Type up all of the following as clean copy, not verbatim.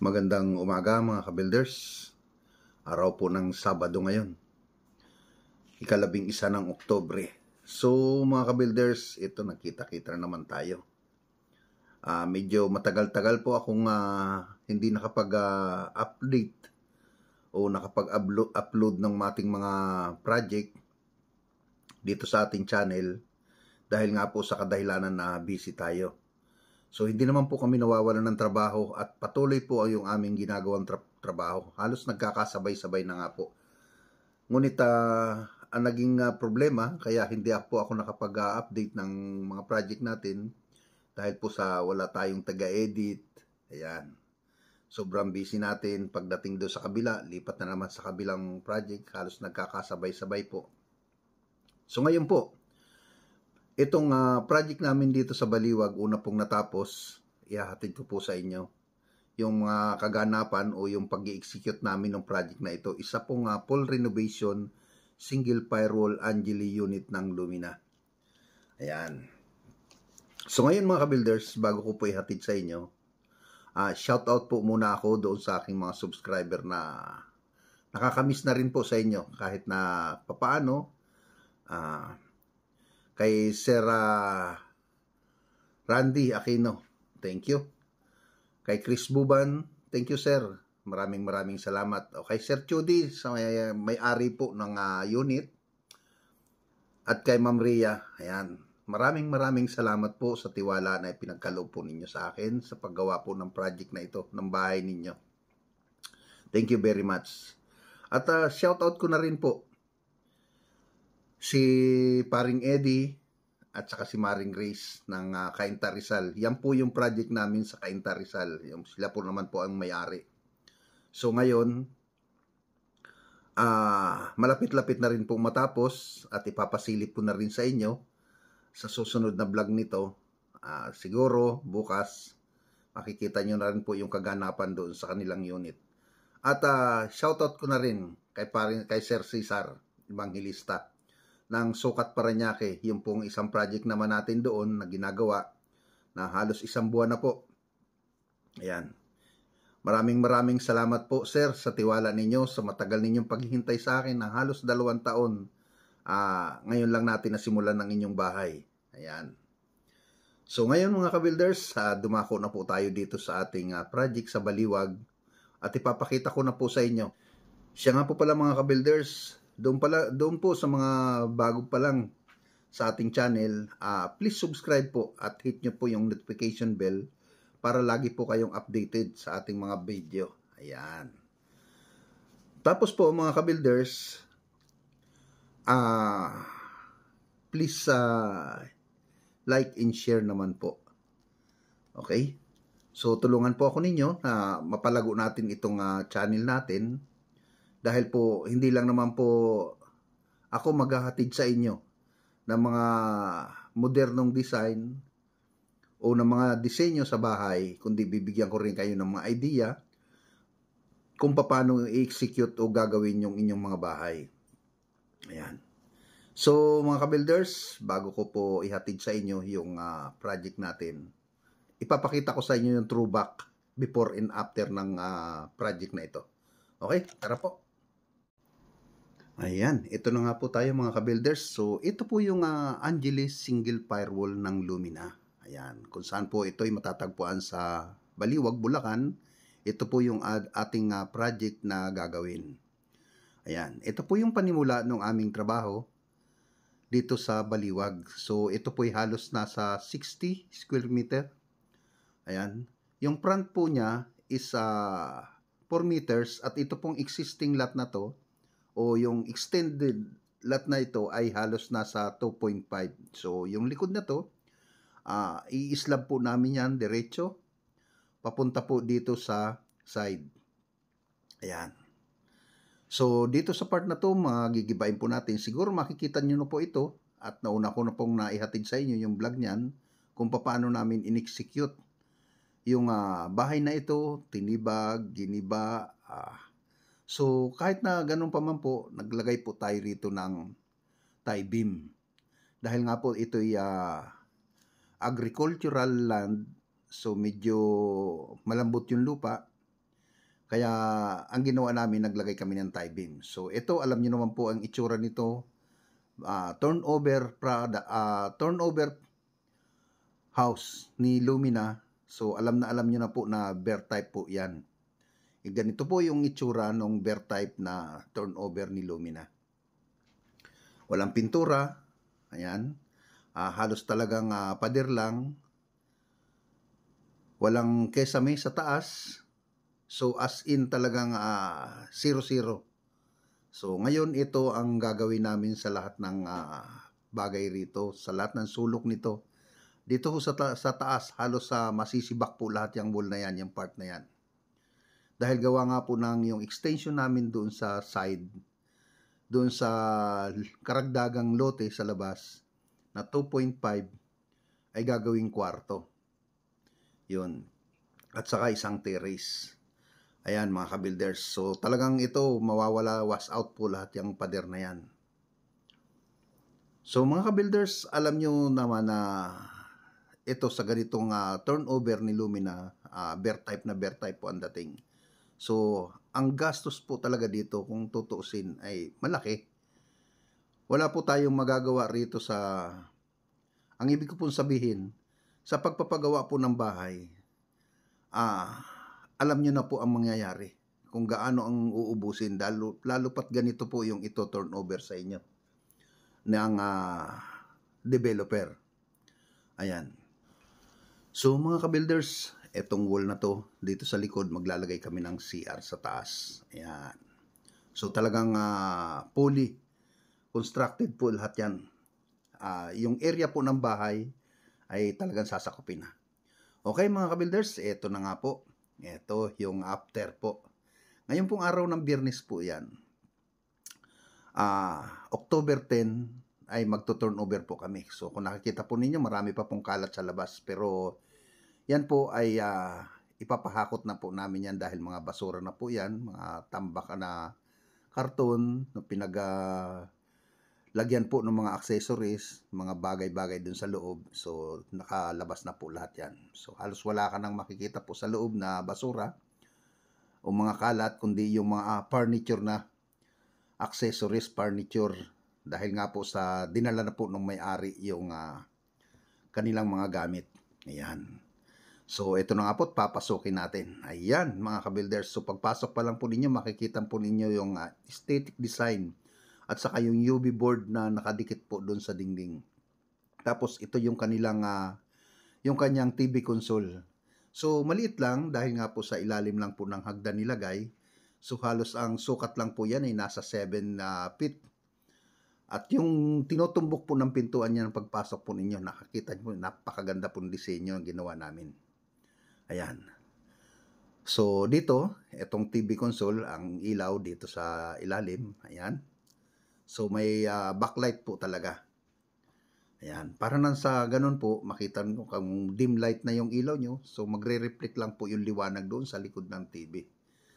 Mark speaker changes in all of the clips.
Speaker 1: Magandang umaga mga ka-builders. Araw po ng Sabado ngayon. Ika-11 ng Oktubre. So mga ka-builders, ito nakita-kita na naman tayo. Medyo matagal-tagal po akong hindi nakapag-update o nakapag-upload ng ating mga project dito sa ating channel dahil nga po sa kadahilanan na busy tayo. So, hindi naman po kami nawawalan ng trabaho at patuloy po yung aming ginagawang trabaho. Halos nagkakasabay-sabay na nga po. Ngunit, ang naging problema, kaya hindi po ako nakapag-update ng mga project natin dahil po sa wala tayong taga-edit. Ayan. Sobrang busy natin. Pagdating doon sa kabila, lipat na naman sa kabilang project. Halos nagkakasabay-sabay po. So, ngayon po, itong project namin dito sa Baliwag, una pong natapos, ihahatid ko po sa inyo. Yung kaganapan o yung pag-i-execute namin ng project na ito, isa pong full renovation, single firewall Angeli unit ng Lumina. Ayan. So ngayon mga ka-builders, bago ko po ihatid sa inyo, shout out po muna ako doon sa aking mga subscriber na nakakamiss na rin po sa inyo kahit na papaano. Kay Sir Randy Aquino, thank you. Kay Chris Buban, thank you sir. Maraming salamat. O kay Sir Chudi, sa may-ari po ng unit. At kay Ma'am Ria, ayan. Maraming salamat po sa tiwala na ipinagkaloob po ninyo sa akin sa paggawa po ng project na ito, ng bahay ninyo. Thank you very much. At shout out ko na rin po si Paring Eddie at saka si Maring Grace ng Cainta Rizal. Yan po yung project namin sa Cainta Rizal. Sila po naman po ang may-ari. So ngayon, malapit-lapit na rin po matapos at ipapasilip ko na rin sa inyo sa susunod na vlog nito. Siguro bukas makikita nyo na rin po yung kaganapan doon sa kanilang unit. At shoutout ko na rin kay Sir Cesar Evangelista ng Sukat Parañaque, yung pong isang project naman natin doon na ginagawa na halos isang buwan na po. Ayan. Maraming salamat po sir sa tiwala ninyo, sa matagal ninyong paghihintay sa akin ng halos 2 taon. Ngayon lang natin nasimulan ng inyong bahay. Ayan. So ngayon mga ka-builders, dumako na po tayo dito sa ating project sa Baliwag at ipapakita ko na po sa inyo. Siya nga po pala mga ka-builders, doon po sa mga bago pa lang sa ating channel, please subscribe po at hit nyo po yung notification bell para lagi po kayong updated sa ating mga video. Ayan. Tapos po mga ka-builders, please like and share naman po. Okay? So tulungan po ako ninyo na mapalago natin itong channel natin. Dahil po, hindi lang naman po ako maghahatid sa inyo ng mga modernong design o ng mga disenyo sa bahay, kundi bibigyan ko rin kayo ng mga idea kung paano i-execute o gagawin yung inyong mga bahay. Ayan. So, mga ka-builders, bago ko po ihatid sa inyo yung project natin, ipapakita ko sa inyo yung throwback before and after ng project na ito. Okay? Tara po. Ayan, ito na nga po tayo mga ka-builders. So, ito po yung Angeli single firewall ng Lumina. Ayan, kung saan po ito ay matatagpuan sa Baliwag, Bulacan. Ito po yung ating project na gagawin. Ayan, ito po yung panimula ng aming trabaho dito sa Baliwag. So, ito po ay halos nasa 60 square meter. Ayan, yung front po niya is 4 meters at ito pong existing lot na to o yung extended lot na ito ay halos nasa 2.5. So, yung likod na to, i-slab po namin yan diretso, papunta po dito sa side. Ayan. So, dito sa part na to, magigibain po natin. Siguro makikita nyo na po ito at nauna ko na pong naihatid sa inyo yung vlog niyan kung paano namin in-execute yung bahay na ito, tinibag, giniba. So, kahit na ganun pa man po, naglagay po tayo rito ng tie beam. Dahil nga po ito ay agricultural land, so medyo malambot yung lupa. Kaya ang ginawa namin, naglagay kami ng tie beam. So ito, alam niyo naman po ang itsura nito. Turnover house ni Lumina. So alam niyo na po na bear type po yan. Ganito po yung itsura ng bear type na turnover ni Lumina. Walang pintura. Ayan. Halos talagang pader lang. Walang kesame sa taas. So as in talagang 0-0. So ngayon ito ang gagawin namin sa lahat ng bagay rito, sa lahat ng sulok nito. Dito sa taas halos masisibak po lahat yung wall na yan, yung part na yan. Dahil gawa nga po ng yung extension namin doon sa side, doon sa karagdagang lote sa labas na 2.5 ay gagawing kwarto. Yun. At saka isang terrace. Ayan mga ka-builders. So talagang ito mawawala, wash out po lahat yung pader na yan. So mga ka-builders, alam nyo naman na ito sa ganitong turnover ni Lumina, bear type po ang dating. So ang gastos po talaga dito kung tutuusin ay malaki. Wala po tayong magagawa rito ang ibig ko pong sabihin, sa pagpapagawa po ng bahay, alam nyo na po ang mangyayari kung gaano ang uubusin, lalo pat ganito po yung ito turnover sa inyo ng developer. Ayan. So mga ka-builders, etong wall na to, dito sa likod maglalagay kami ng CR sa taas. Ayan. So talagang fully constructed po lahat yan. Yung area po ng bahay ay talagang sasakupin na. Okay mga ka-builders, eto na nga po. Ito yung after po. Ngayon pong araw ng Biyernes po yan. October 10 ay magto-turnover po kami. So kung nakikita po ninyo, marami pa pong kalat sa labas. Pero yan po ay ipapahakot na po namin yan dahil mga basura na po yan. Mga tambak na karton na lagyan po ng mga accessories, mga bagay-bagay dun sa loob. So, nakalabas na po lahat yan. So, halos wala ka nang makikita po sa loob na basura o mga kalat, kundi yung mga furniture na accessories, furniture. Dahil nga po sa dinala na po ng may-ari yung kanilang mga gamit. Ayan. So, ito na nga po, papasukin natin. Ayan, mga ka-builders. So, pagpasok pa lang po ninyo, makikita po ninyo yung aesthetic design at saka yung UV board na nakadikit po doon sa dingding. Tapos ito yung kanilang yung kanyang TV console. So maliit lang dahil nga po sa ilalim lang po ng hagdan nilagay. So halos ang sukat lang po yan ay nasa 7 feet. At yung tinutumbok po ng pintuan niya ng pagpasok po ninyo, nakakita niyo po, napakaganda po ng disenyo ang ginawa namin. Ayan. So dito, itong TV console, ang ilaw dito sa ilalim. Ayan. So may backlight po talaga. Ayan. Para nang sa ganun po, makita nyo kung dim light na yung ilaw nyo. So magre-reflect lang po yung liwanag doon sa likod ng TV.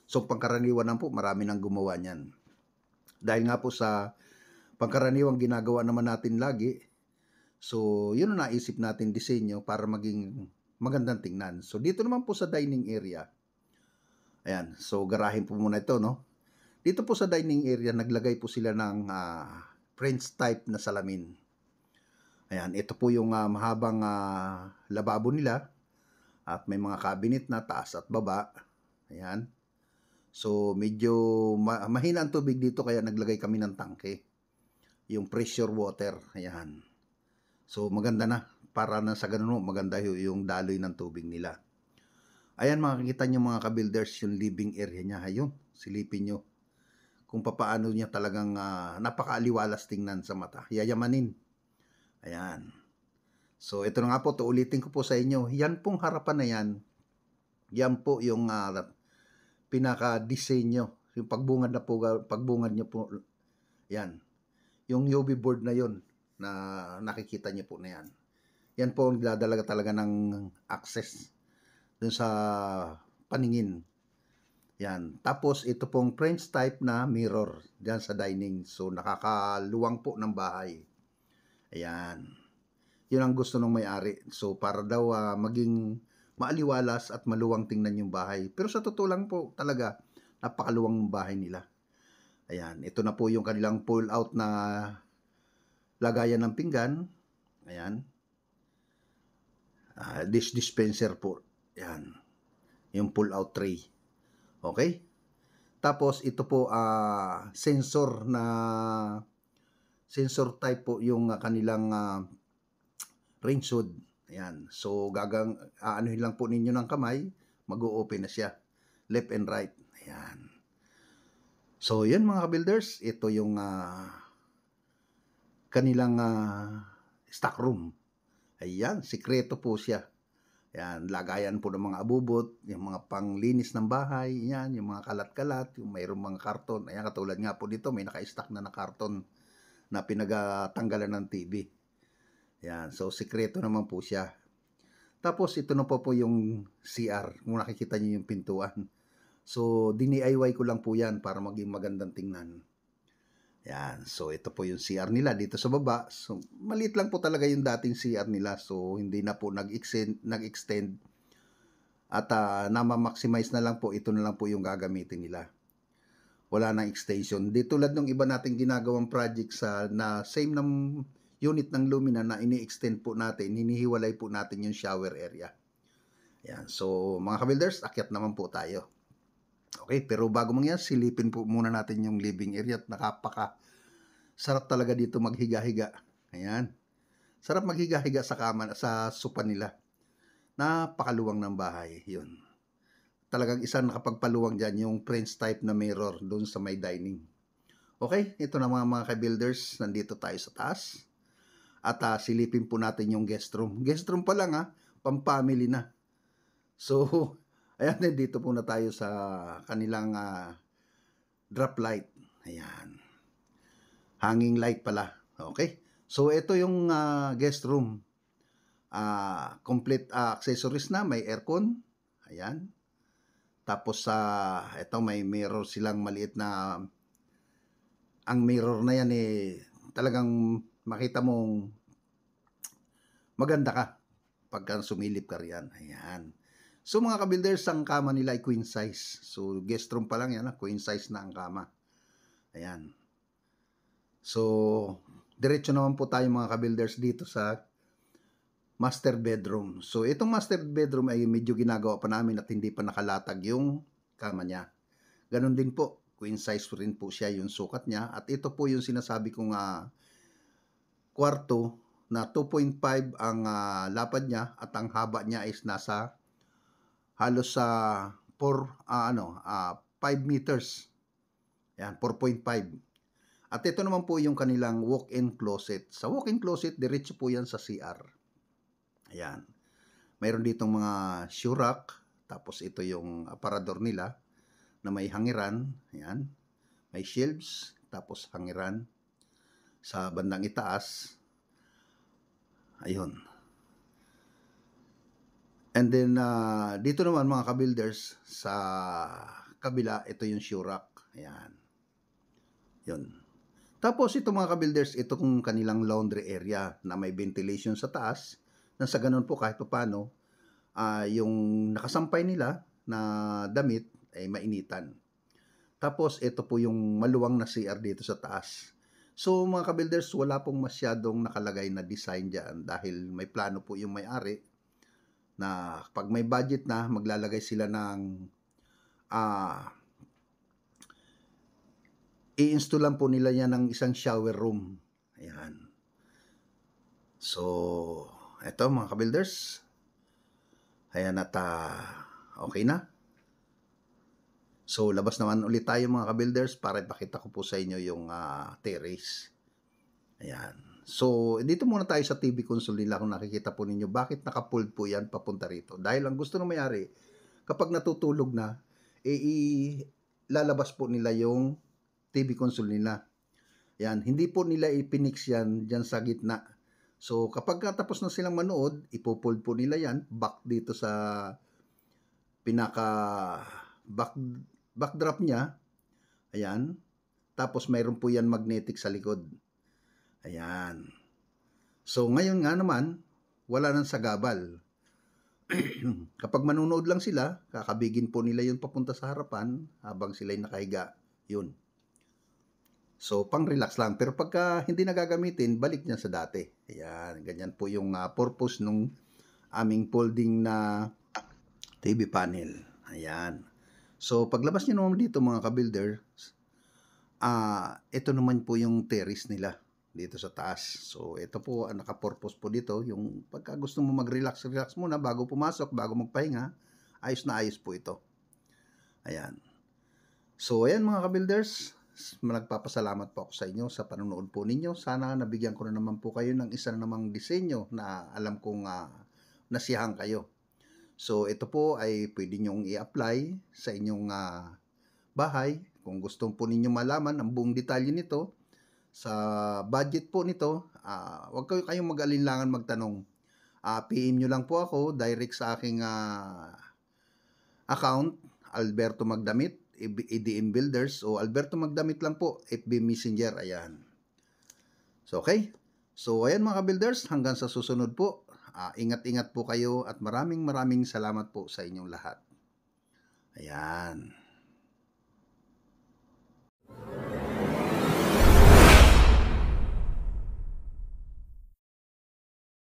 Speaker 1: So pangkaraniwan lang po, marami nang gumawa niyan. Dahil nga po sa pangkaraniwang ginagawa naman natin lagi, so yun ang naisip natin disenyo para maging magandang tingnan. So dito naman po sa dining area. Ayan. So garahin po muna ito, no? Dito po sa dining area, naglagay po sila ng French type na salamin. Ayan, ito po yung mahabang lababo nila. At may mga cabinet na taas at baba. Ayan. So, medyo mahina ang tubig dito kaya naglagay kami ng tangke. Yung pressure water. Ayan. So, maganda na. Para na sa ganun, maganda yung daloy ng tubig nila. Ayan, makikita nyo mga ka-builders yung living area niya. Ayun, silipin nyo kung papaano niya talagang napakaaliwalas tingnan sa mata. Yayamanin. Ayan. So, ito na nga po, ulitin ko po sa inyo. Yan pong harapan na yan, yan po yung pinaka-disenyo. Yung pagbungad na po, pagbungad niyo po, yan. Yung UV board na yon na nakikita niyo po na yan. Yan po ang dadalaga talaga ng access dun sa paningin. Yan. Tapos, ito pong French type na mirror dyan sa dining. So, nakakaluwang po ng bahay. Ayan. Yun ang gusto ng may-ari. So, para daw maging maaliwalas at maluwang tingnan yung bahay. Pero sa totoo lang po talaga, Napakaluwang ng bahay nila. Ayan, ito na po yung kanilang pull out na lagayan ng pinggan. Ayan. Dish dispenser po. Ayan. Yung pull out tray. Okay? Tapos ito po sensor type po yung kanilang range hood. Ayan. So aanuhin lang po ninyo ng kamay, mag-o-open na siya. Left and right. Ayan. So yan mga ka-builders, ito yung kanilang stock room. Ayan, sikreto po siya. Ayan, lagayan po ng mga abubot, yung mga panglinis ng bahay, yan, yung mga kalat-kalat, yung mayroong mga karton. Ayan, katulad nga po dito, may naka-stack na karton na pinagatanggalan ng TV. Ayan, so sikreto naman po siya. Tapos ito na po yung CR, kung nakikita niyo yung pintuan. So, DIY ko lang po yan para maging magandang tingnan. Yan. So, ito po yung CR nila dito sa baba. So, maliit lang po talaga yung dating CR nila. So, hindi na po nag-extend. At na-maximize na lang po. Ito na lang po yung gagamitin nila. Wala nang extension. Di tulad ng iba nating ginagawang project na same ng unit ng Lumina na ini-extend po natin. Hinihiwalay po natin yung shower area. Yan. So, mga ka-builders, akyat naman po tayo. Okay, pero bago mangyari, silipin po muna natin yung living area at sarap talaga dito maghiga-higa. Ayan. Sarap maghiga-higa sa kama, sa sopa nila. Napakaluwang ng bahay. Yun. Talagang isang nakapagpaluwang dyan, yung French type na mirror doon sa may dining. Okay, ito na mga ka-builders. Nandito tayo sa taas. At silipin po natin yung guest room. Guest room pa lang pang-family na. So, ayan, dito po na tayo sa kanilang drop light. Ayan. Hanging light pala. Okay. So, ito yung guest room. Complete accessories na. May aircon. Ayan. Tapos, ito may mirror silang maliit na ang mirror na yan talagang makita mong maganda ka pagka sumilip ka riyan. Ayan. So mga ka-builders, ang kama nila ay queen size. So guest room pa lang yan, queen size na ang kama. Ayan. So diretso naman po tayo mga ka-builders dito sa master bedroom. So itong master bedroom ay medyo ginagawa pa namin at hindi pa nakalatag yung kama niya. Ganon din po, queen size rin po siya yung sukat niya. At ito po yung sinasabi kong kwarto na 2.5 ang lapad niya at ang haba niya is nasa halos sa 5 meters. Yan, 4.5. At ito naman po yung kanilang walk-in closet. Sa walk-in closet, diretso po yan sa CR. Ayan. Mayroon ditong mga shoe rack. Tapos ito yung aparador nila na may hangiran. Ayan. May shelves. Tapos hangiran. Sa bandang itaas. Ayun. And then, dito naman mga ka-builders, sa kabila, ito yung shoe rack. Ayan. Yun. Tapos, ito mga ka-builders, ito kung kanilang laundry area na may ventilation sa taas. Na sa ganun po, kahit paano, yung nakasampay nila na damit ay mainitan. Tapos, ito po yung maluwang na CR dito sa taas. So, mga ka-builders, wala pong masyadong nakalagay na design dyan dahil may plano po yung may-ari na pag may budget na, maglalagay sila ng i-install lang po nila yan ng isang shower room. Ayan. So, eto mga ka-builders. Ayan at okay na. So, labas naman ulit tayo mga ka-builders para ipakita ko po sa inyo yung terrace. Ayan. So, dito muna tayo sa TV console nila kung nakikita po ninyo bakit naka-fold po yan papunta rito. Dahil ang gusto ng may-ari, kapag natutulog na, lalabas po nila yung TV console nila. Yan, hindi po nila ipinix yan dyan sa gitna. So, kapag tapos na silang manood, ipopold po nila yan back dito sa backdrop niya. Ayan. Tapos mayroon po yan magnetic sa likod. Ayan. So, ngayon nga naman, wala nang sagabal. Kapag manunood lang sila, kakabigin po nila yun papunta sa harapan habang sila'y nakahiga. Yun. So, pang-relax lang. Pero pagka hindi na gagamitin, balik niya sa dati. Ayan, ganyan po yung purpose nung aming folding na TV panel. Ayan. So, paglabas niyo naman dito mga ka-builders, ito naman po yung terrace nila dito sa taas. So, ito po, ang naka-purpose po dito, yung pagka gusto mo mag-relax muna bago pumasok, bago magpahinga, ayos na ayos po ito. Ayan. So, ayan mga ka-builders, nagpapasalamat po ako sa inyo sa panonood po ninyo. Sana nabigyan ko na naman po kayo ng isa na namang disenyo na alam kong nasiyahan kayo. So, ito po ay pwede nyong i-apply sa inyong bahay. Kung gusto po ninyo malaman ang buong detalye nito, sa budget po nito, huwag kayong mag-alinlangan magtanong. PM nyo lang po ako, direct sa aking account, Alberto Magdamit, EDM Builders, o Alberto Magdamit lang po, FB Messenger, ayan. So, okay. So, ayan mga builders, hanggang sa susunod po. Ingat-ingat po kayo at maraming salamat po sa inyong lahat. Ayan.